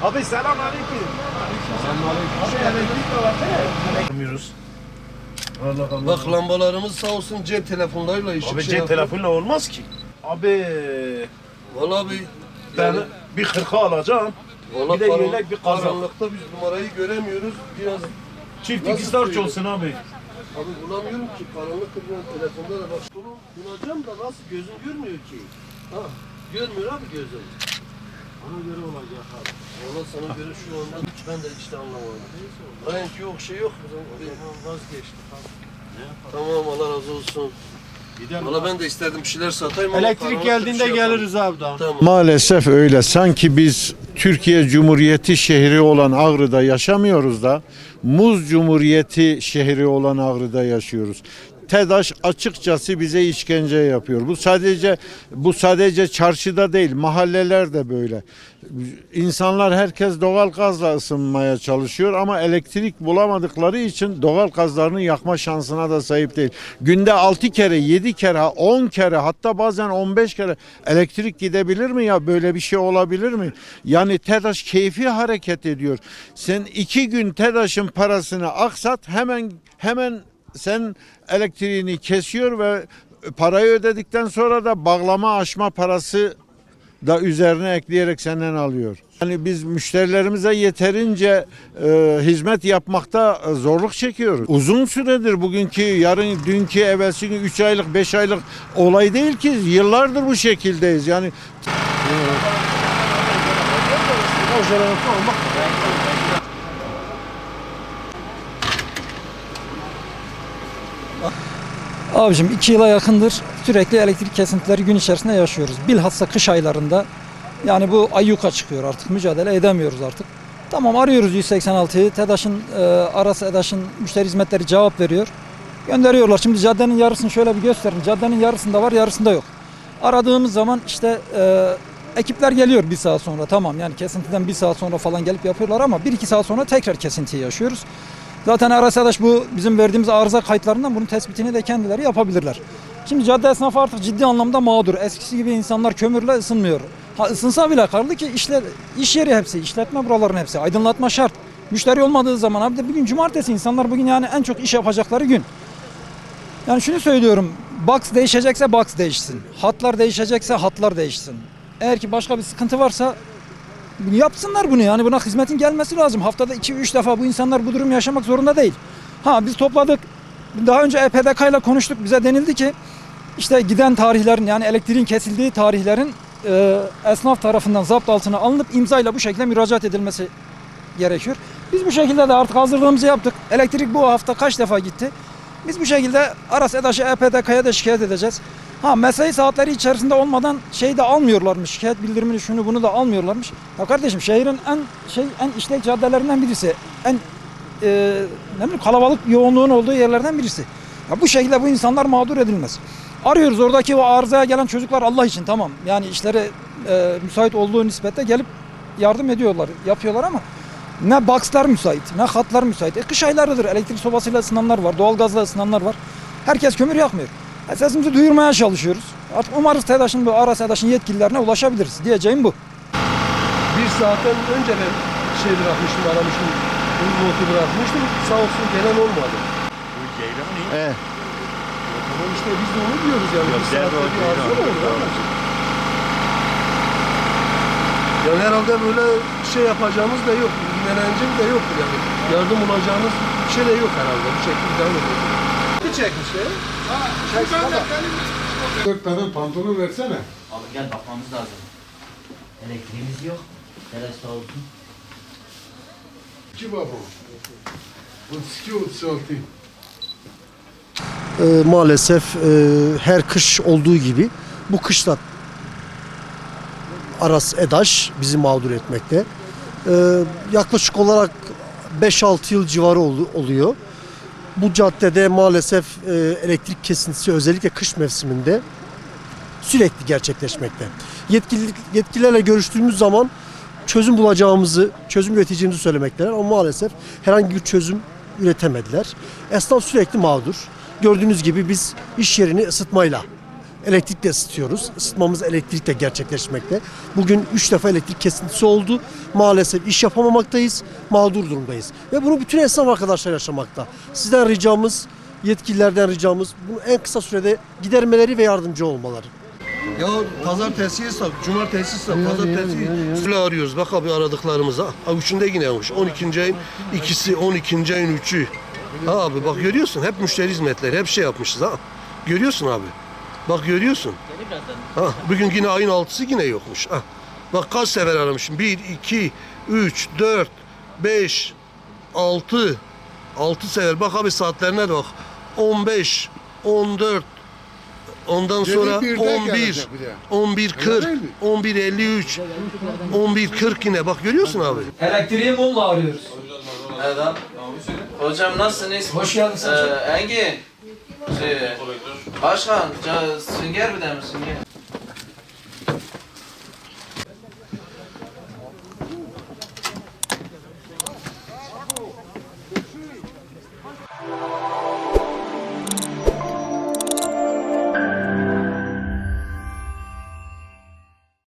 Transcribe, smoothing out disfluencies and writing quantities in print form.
Abi selam aleyküm. Abi elektrik de var değil mi? Allah Allah. Bak lambalarımız sağ olsun cep telefonlarıyla ışık Abi şey cep yapıyor. telefonla olmaz ki. Abi Vallahi bir ben bir 40'a alacağım. vallahi Bir de yelek bir kazak. karanlıkta biz numarayı göremiyoruz. Biraz Çift Nasıl iki starç söyleyeyim? olsun abi. abi bulamıyorum ki karanlık kırmızı telefonda da bak. Bunu bulacağım da nasıl gözüm görmüyor ki. Ha görmüyor abi gözüm. Ona göre olacak abi. Valla sana göre şu anda ben de işte anlamadım. Renk yok şey yok. Vazgeçtik abi. Tamam Allah razı olsun. Gidelim. Valla ben de isterdim bir şeyler satayım ama Elektrik karanlıkta geldiğinde bir şey yapalım. geliriz abi daha. Tamam. Maalesef öyle. Sanki biz Türkiye Cumhuriyeti şehri olan Ağrı'da yaşamıyoruz da Muz Cumhuriyeti şehri olan Ağrı'da yaşıyoruz. TEDAŞ açıkçası bize işkence yapıyor. Bu sadece çarşıda değil, mahalleler de böyle. İnsanlar herkes doğal gazla ısınmaya çalışıyor ama elektrik bulamadıkları için doğal gazlarını yakma şansına da sahip değil. Günde 6 kere, 7 kere, 10 kere hatta bazen 15 kere elektrik gidebilir mi ya? Böyle bir şey olabilir mi? Yani TEDAŞ keyfi hareket ediyor. Sen 2 gün TEDAŞ'ın parasını aksat hemen sen elektriğini kesiyor ve parayı ödedikten sonra da bağlama açma parası da üzerine ekleyerek senden alıyor. Yani biz müşterilerimize yeterince hizmet yapmakta zorluk çekiyoruz. Uzun süredir bugünkü, yarın, dünkü, evvelsi gün 3 aylık, 5 aylık olay değil ki. Yıllardır bu şekildeyiz. Yani Abicim 2 yıla yakındır sürekli elektrik kesintileri gün içerisinde yaşıyoruz. Bilhassa kış aylarında yani bu ayyuka çıkıyor artık mücadele edemiyoruz artık. Tamam arıyoruz 186'yı TEDAŞ'ın Aras EDAŞ'ın müşteri hizmetleri cevap veriyor. Gönderiyorlar. Şimdi caddenin yarısını şöyle bir gösterin. Caddenin yarısında var yarısında yok. Aradığımız zaman işte ekipler geliyor bir saat sonra tamam yani kesintiden bir saat sonra falan gelip yapıyorlar ama 1-2 saat sonra tekrar kesintiyi yaşıyoruz. Zaten Aras EDAŞ bu bizim verdiğimiz arıza kayıtlarından bunun tespitini de kendileri yapabilirler. Şimdi cadde esnafı artık ciddi anlamda mağdur. Eskisi gibi insanlar kömürle ısınmıyor. Ha ısınsa bile kaldı ki iş yeri hepsi, işletme buraların hepsi. Aydınlatma şart. Müşteri olmadığı zaman abi de bugün cumartesi insanlar bugün yani en çok iş yapacakları gün. Yani şunu söylüyorum. Box değişecekse box değişsin. Hatlar değişecekse hatlar değişsin. Eğer ki başka bir sıkıntı varsa yapsınlar bunu yani buna hizmetin gelmesi lazım. Haftada 2-3 defa bu insanlar bu durum yaşamak zorunda değil. Ha biz topladık. Daha önce EPDK ile konuştuk. Bize denildi ki işte giden tarihlerin yani elektriğin kesildiği tarihlerin esnaf tarafından zapt altına alınıp imzayla bu şekilde müracaat edilmesi gerekiyor. Biz bu şekilde de artık hazırlığımızı yaptık. Elektrik bu hafta kaç defa gitti. Biz bu şekilde Aras EDAŞ'ı EPDK'ya da şikayet edeceğiz. Ha mesai saatleri içerisinde olmadan şey de almıyorlarmış. Şikayet bildirimini şunu bunu da almıyorlarmış. Ya kardeşim şehrin en işlek caddelerinden birisi. En ne bileyim kalabalık yoğunluğun olduğu yerlerden birisi. Ya bu şekilde bu insanlar mağdur edilmez. Arıyoruz oradaki o arızaya gelen çocuklar Allah için tamam. Yani işleri müsait olduğu nispette gelip yardım ediyorlar, yapıyorlar ama ne boxlar müsait, ne hatlar müsait. Kış aylarıdır elektrik sobasıyla ısınanlar var, doğalgazla ısınanlar var. Herkes kömür yakmıyor. Sesimizi duyurmaya çalışıyoruz. Artık umarız TEDAŞ'ın bu Aras EDAŞ'ın yetkililerine ulaşabiliriz. Diyeceğim bu. Bir saatten önce ben şey bırakmıştım, aramıştım. Notu bırakmıştım. Sağ olsun gelen olmadı. Evet. Tamam işte biz de onu diyoruz yani. Bir saatte bir arıza mı olur arkadaşlar? Yani herhalde böyle şey yapacağımız da yok. İlgileneceğimiz de yoktur yani. Yardım olacağımız bir şey de yok herhalde. Bu şekilde devam ediyor. Bir çekmişler. Dört tane pantolon versene. Abi gel bakmamız lazım. Elektriğimiz yok. Telaş sağ olsun. İki baba. 32-36. Maalesef her kış olduğu gibi bu kışta Aras EDAŞ bizi mağdur etmekte. Yaklaşık olarak 5-6 yıl civarı oluyor. Bu caddede maalesef elektrik kesintisi özellikle kış mevsiminde sürekli gerçekleşmekte. Yetkililerle görüştüğümüz zaman çözüm bulacağımızı, çözüm üreteceğimizi söylemekteler ama maalesef herhangi bir çözüm üretemediler. Esnaf sürekli mağdur. Gördüğünüz gibi biz iş yerini ısıtmayla Elektrikle ısıtıyoruz. Isıtmamız elektrikle gerçekleşmekte. Bugün 3 defa elektrik kesintisi oldu. Maalesef iş yapamamaktayız. Mağdur durumdayız. Ve bunu bütün esnaf arkadaşlar yaşamakta. Sizden ricamız, yetkililerden ricamız bunu en kısa sürede gidermeleri ve yardımcı olmaları. Ya pazartesi hesap, cumartesi hesap, pazartesi süle arıyoruz. Bak abi aradıklarımıza. Ha üçünde yine yapmış. 12. ayın ikisi, 12. ayın 3'ü. Ha abi bak görüyorsun hep müşteri hizmetleri, hep şey yapmışız ha. Görüyorsun abi. Bak görüyorsun. Ha bugün yine ayın 6'sı yine yokmuş. Ha. Bak kaç sefer aramışım. 1, 2, 3, 4, 5, 6. 6 sefer. Bak abi saatlerine de bak. 15, 14, ondan sonra Dedi birden 11, gelecek bir de. 11.40, Öyle değil mi? 11.53, 11.40 yine bak görüyorsun abi. Elektriği mumla arıyoruz. Evet abi. Hocam nasılsınız? Hoş geldin sen. Engin. Başkan, sünger bir de mi sünger?